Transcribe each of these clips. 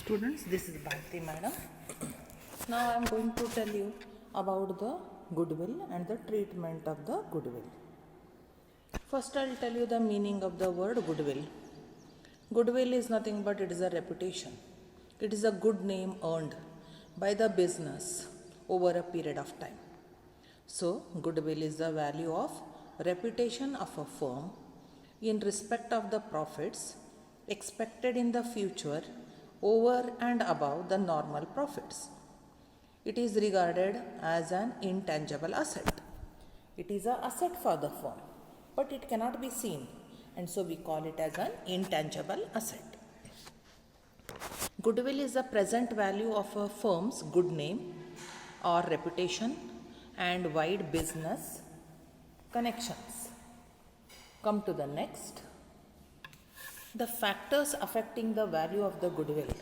Students, this is Bharti madam. Now I am going to tell you about the goodwill and the treatment of the goodwill. First I will tell you the meaning of the word goodwill. Goodwill is nothing but it is a reputation. It is a good name earned by the business over a period of time. So goodwill is the value of reputation of a firm in respect of the profits expected in the future over and above the normal profits. It is regarded as an intangible asset. It is an asset for the firm, but it cannot be seen, and so we call it as an intangible asset. Goodwill is the present value of a firm's good name or reputation and wide business connections. Come to the next. The factors affecting the value of the goodwill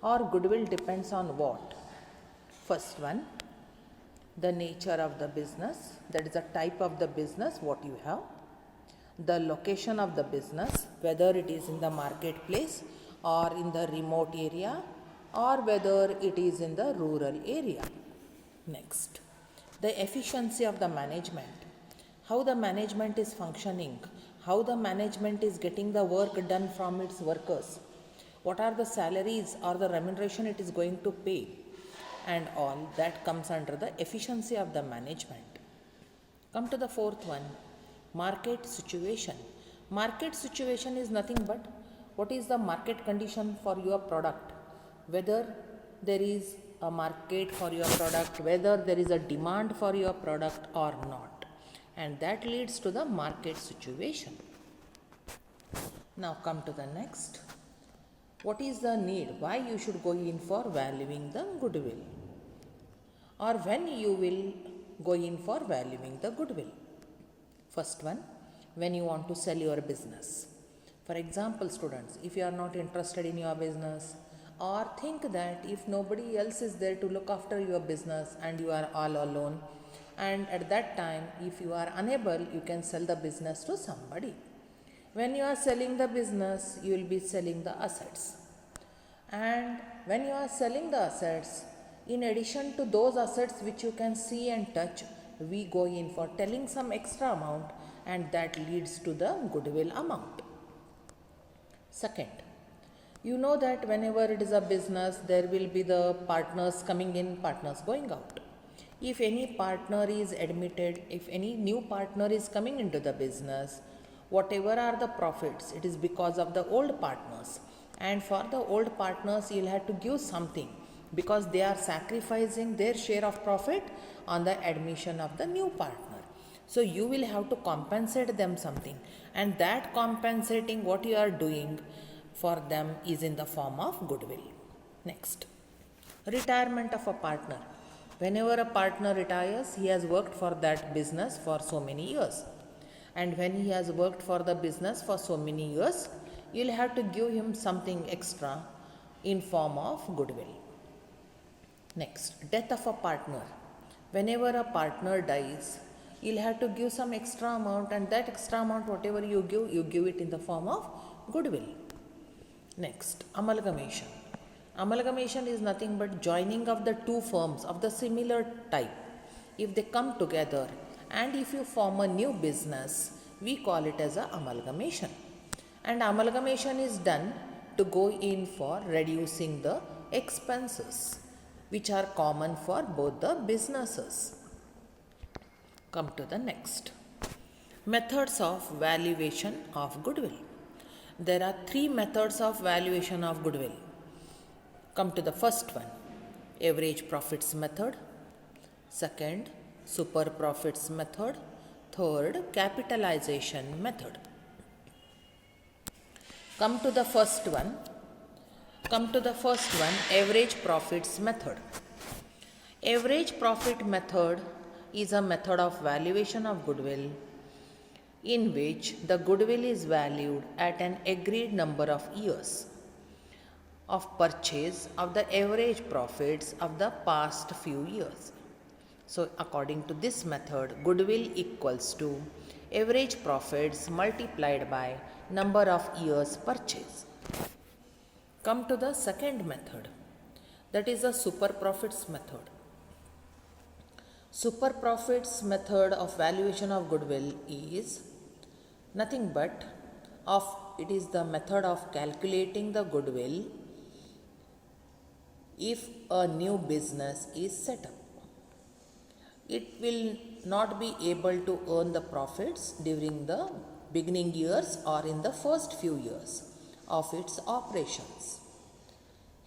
or goodwill depends on what? First one, the nature of the business, that is the type of the business what you have. The location of the business, whether it is in the marketplace or in the remote area or whether it is in the rural area. Next, the efficiency of the management, how the management is functioning, how the management is getting the work done from its workers, what are the salaries or the remuneration it is going to pay, and all that comes under the efficiency of the management. Come to the fourth one, market situation. Market situation is nothing but what is the market condition for your product, whether there is a market for your product, whether there is a demand for your product or not, and that leads to the market situation. Now come to the next. What is the need? Why you should go in for valuing the goodwill, or when you will go in for valuing the goodwill? First one, when you want to sell your business. For example, students, if you are not interested in your business or think that if nobody else is there to look after your business and you are all alone, and at that time if you are unable, you can sell the business to somebody. When you are selling the business, you will be selling the assets, and when you are selling the assets, in addition to those assets which you can see and touch, we go in for telling some extra amount, and that leads to the goodwill amount. Second, you know that whenever it is a business, there will be the partners coming in, partners going out. If any partner is admitted, if any new partner is coming into the business, whatever are the profits, it is because of the old partners, and for the old partners you will have to give something because they are sacrificing their share of profit on the admission of the new partner. So you will have to compensate them something, and that compensating what you are doing for them is in the form of goodwill. Next, retirement of a partner. Whenever a partner retires, he has worked for that business for so many years, and when he has worked for the business for so many years, you will have to give him something extra in form of goodwill. Next, death of a partner. Whenever a partner dies, you will have to give some extra amount, and that extra amount whatever you give it in the form of goodwill. Next, amalgamation. Amalgamation is nothing but joining of the two firms of the similar type. If they come together and if you form a new business, we call it as an amalgamation. And amalgamation is done to go in for reducing the expenses which are common for both the businesses. Come to the next. Methods of valuation of goodwill. There are three methods of valuation of goodwill. Come to the first one, average profits method. Second, super profits method. Third, capitalization method. Come to the first one, average profits method. Average profit method is a method of valuation of goodwill in which the goodwill is valued at an agreed number of years of purchase of the average profits of the past few years. So according to this method, goodwill equals to average profits multiplied by number of years purchase. Come to the second method, that is the super profits method. Super profits method of valuation of goodwill is nothing but it is the method of calculating the goodwill if a new business is set up. It will not be able to earn the profits during the beginning years or in the first few years of its operations.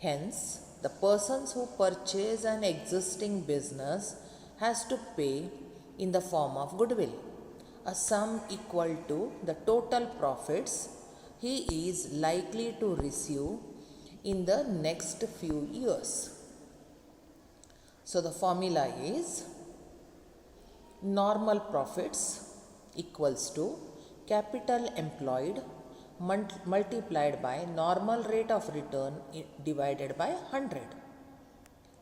Hence, the persons who purchase an existing business has to pay in the form of goodwill a sum equal to the total profits he is likely to receive in the next few years. So the formula is normal profits equals to capital employed multiplied by normal rate of return divided by 100.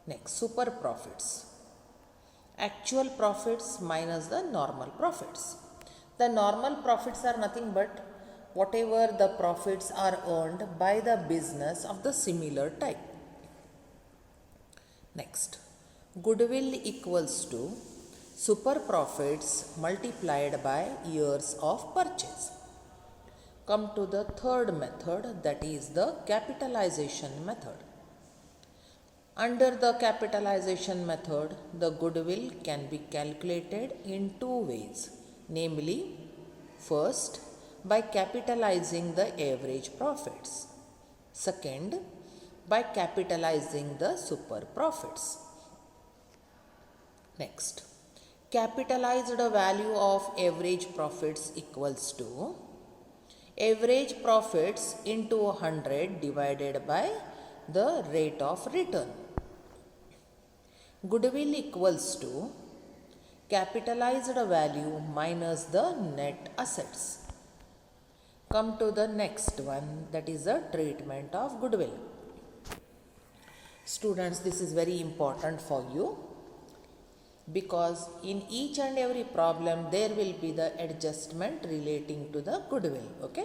Next, super profits. Actual profits minus the normal profits. The normal profits are nothing but whatever the profits are earned by the business of the similar type. Next, goodwill equals to super profits multiplied by years of purchase. Come to the third method, that is the capitalization method. Under the capitalization method, the goodwill can be calculated in two ways, namely, first, by capitalizing the average profits. Second, by capitalizing the super profits. Next, capitalized value of average profits equals to average profits into 100 divided by the rate of return. Goodwill equals to capitalized value minus the net assets. Come to the next one, that is the treatment of goodwill. Students, this is very important for you because in each and every problem there will be the adjustment relating to the goodwill. Okay,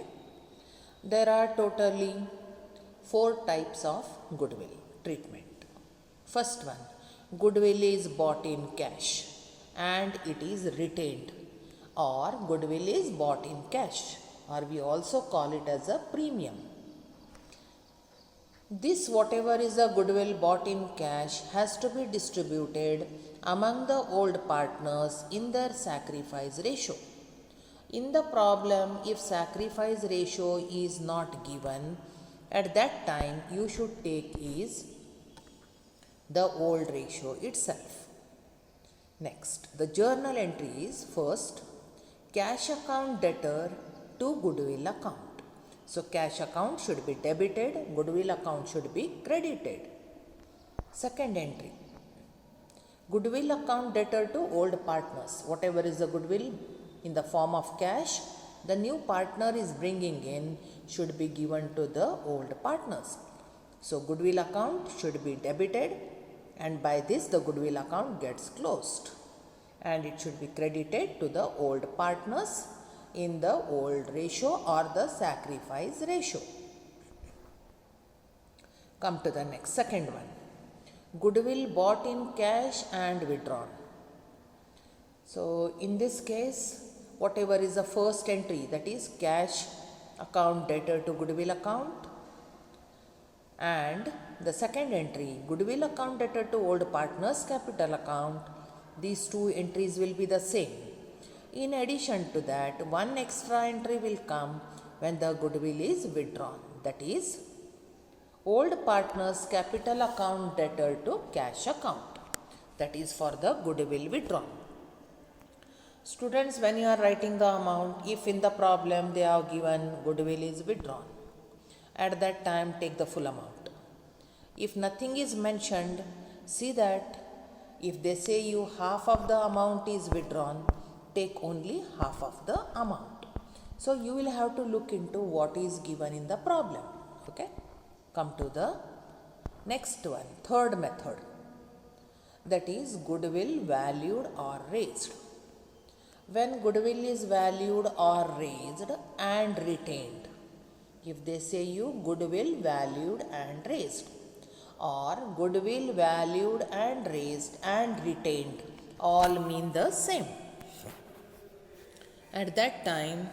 there are totally 4 types of goodwill treatment. First one, goodwill is bought in cash and it is retained, or goodwill is bought in cash, or we also call it as a premium. This whatever is the goodwill bought in cash has to be distributed among the old partners in their sacrifice ratio. In the problem, if sacrifice ratio is not given, at that time you should take is the old ratio itself. Next, the journal entry is first, cash account debtor to goodwill account. So cash account should be debited, goodwill account should be credited. Second entry, goodwill account debtor to old partners. Whatever is the goodwill in the form of cash, the new partner is bringing in should be given to the old partners. So goodwill account should be debited, and by this the goodwill account gets closed and it should be credited to the old partners in the old ratio or the sacrifice ratio. Come to the next, second one, goodwill bought in cash and withdrawn. So in this case, whatever is the first entry, that is cash account debtor to goodwill account, and the second entry, goodwill account debtor to old partners capital account, these two entries will be the same. In addition to that, one extra entry will come when the goodwill is withdrawn, that is old partners capital account debtor to cash account, that is for the goodwill withdrawn. Students, when you are writing the amount, if in the problem they have given goodwill is withdrawn, at that time take the full amount. If nothing is mentioned, see that if they say you half of the amount is withdrawn, take only half of the amount. So you will have to look into what is given in the problem. Okay. Come to the next one, third method, that is goodwill valued or raised. When goodwill is valued or raised and retained, If they say you goodwill valued and raised, or goodwill valued and raised and retained, all mean the same. At that time,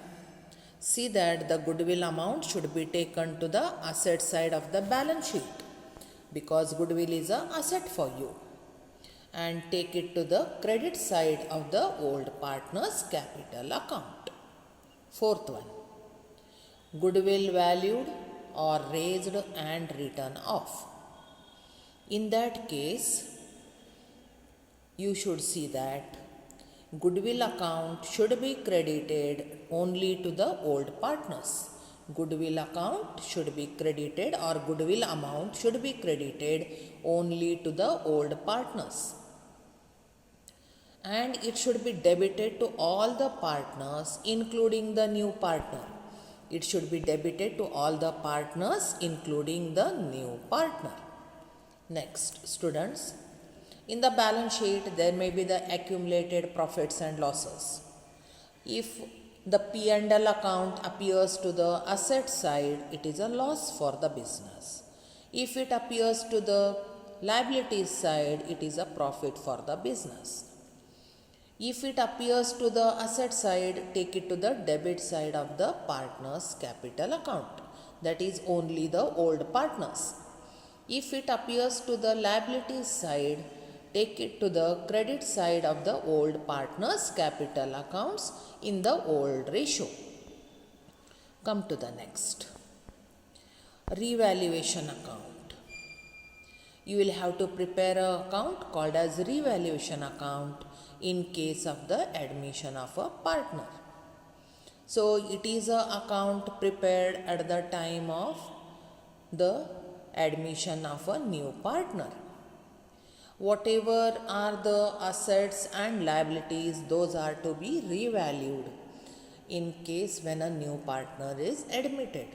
see that the goodwill amount should be taken to the asset side of the balance sheet, because goodwill is an asset for you, and take it to the credit side of the old partner's capital account. Fourth one, goodwill valued or raised and written off. In that case, you should see that goodwill account should be credited only to the old partners. Goodwill account should be credited, or goodwill amount should be credited only to the old partners. And it should be debited to all the partners, including the new partner. It should be debited to all the partners, including the new partner. Next, students, in the balance sheet, there may be the accumulated profits and losses. If the P&L account appears to the asset side, it is a loss for the business. If it appears to the liabilities side, it is a profit for the business. If it appears to the asset side, take it to the debit side of the partner's capital account. That is only the old partners. If it appears to the liabilities side, take it to the credit side of the old partner's capital accounts in the old ratio. Come to the next. Revaluation account. You will have to prepare an account called as revaluation account in case of the admission of a partner. So it is an account prepared at the time of the admission of a new partner. Whatever are the assets and liabilities, those are to be revalued in case when a new partner is admitted.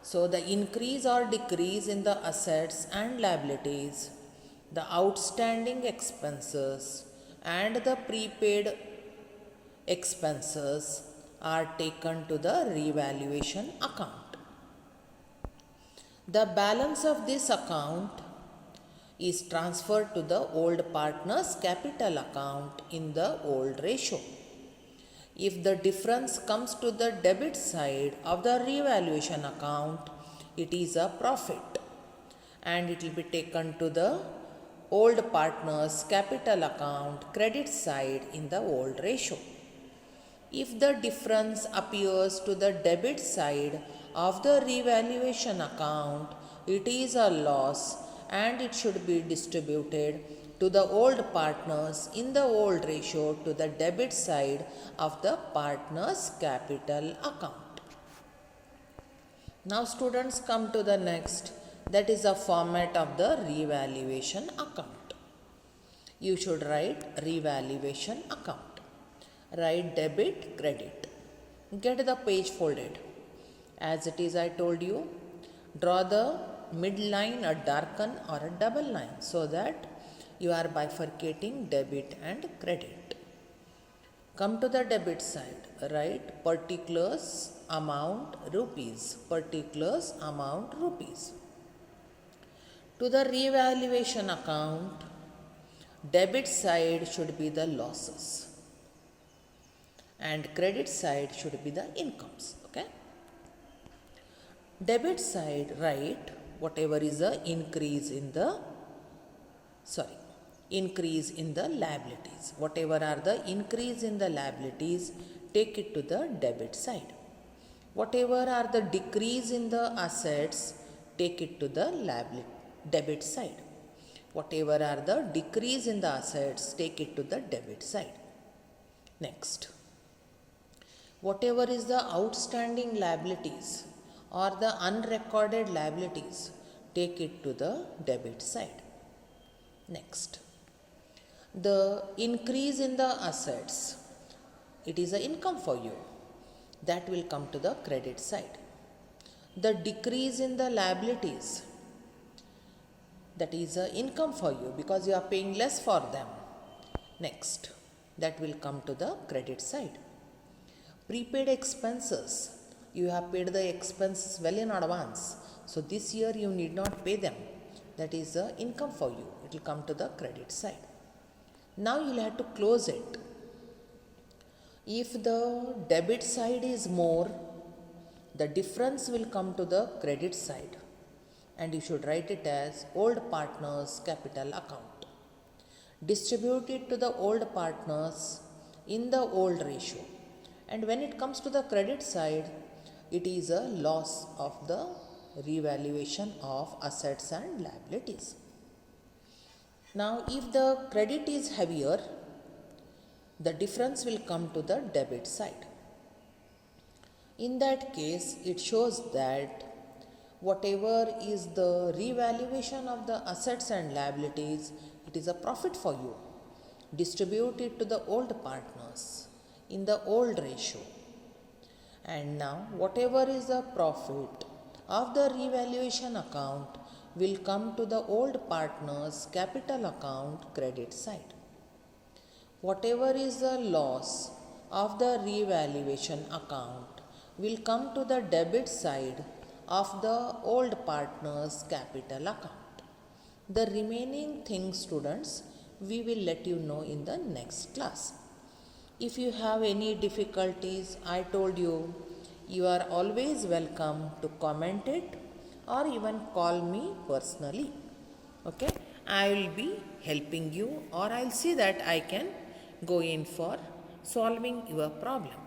So the increase or decrease in the assets and liabilities, the outstanding expenses and the prepaid expenses are taken to the revaluation account. The balance of this account is transferred to the old partner's capital account in the old ratio. If the difference comes to the debit side of the revaluation account, it is a profit and it will be taken to the old partner's capital account credit side in the old ratio. If the difference appears to the debit side of the revaluation account, it is a loss and it should be distributed to the old partners in the old ratio to the debit side of the partner's capital account. Now students, come to the next, that is a format of the revaluation account. You should write revaluation account. Write debit, credit. Get the page folded. As it is, I told you, draw the midline, a darken or a double line, so that you are bifurcating debit and credit. Come to the debit side. Write particulars amount rupees. Particulars amount rupees. To the revaluation account, debit side should be the losses and credit side should be the incomes. Okay. Debit side, write whatever is the increase in the liabilities. Whatever are the increase in the liabilities, take it to the debit side. Whatever are the decrease in the assets, take it to the debit side. Whatever are the decrease in the assets, take it to the debit side. Next, whatever is the outstanding liabilities or the unrecorded liabilities, take it to the debit side. Next, the increase in the assets, it is an income for you, that will come to the credit side. The decrease in the liabilities, that is an income for you because you are paying less for them. Next, that will come to the credit side. Prepaid expenses, You have paid the expenses well in advance. So this year you need not pay them. That is the income for you. It will come to the credit side. Now you will have to close it. If the debit side is more, the difference will come to the credit side. And you should write it as old partners capital account. Distribute it to the old partners in the old ratio. And when it comes to the credit side, it is a loss of the revaluation of assets and liabilities. Now, if the credit is heavier, the difference will come to the debit side. In that case, it shows that whatever is the revaluation of the assets and liabilities, it is a profit for you. Distribute it to the old partners in the old ratio. And now, whatever is the profit of the revaluation account will come to the old partners capital account credit side. Whatever is the loss of the revaluation account will come to the debit side of the old partners capital account. The remaining things, students, we will let you know in the next class. If you have any difficulties, I told you, you are always welcome to comment it or even call me personally. Okay, I will be helping you, or I'll see that I can go in for solving your problem.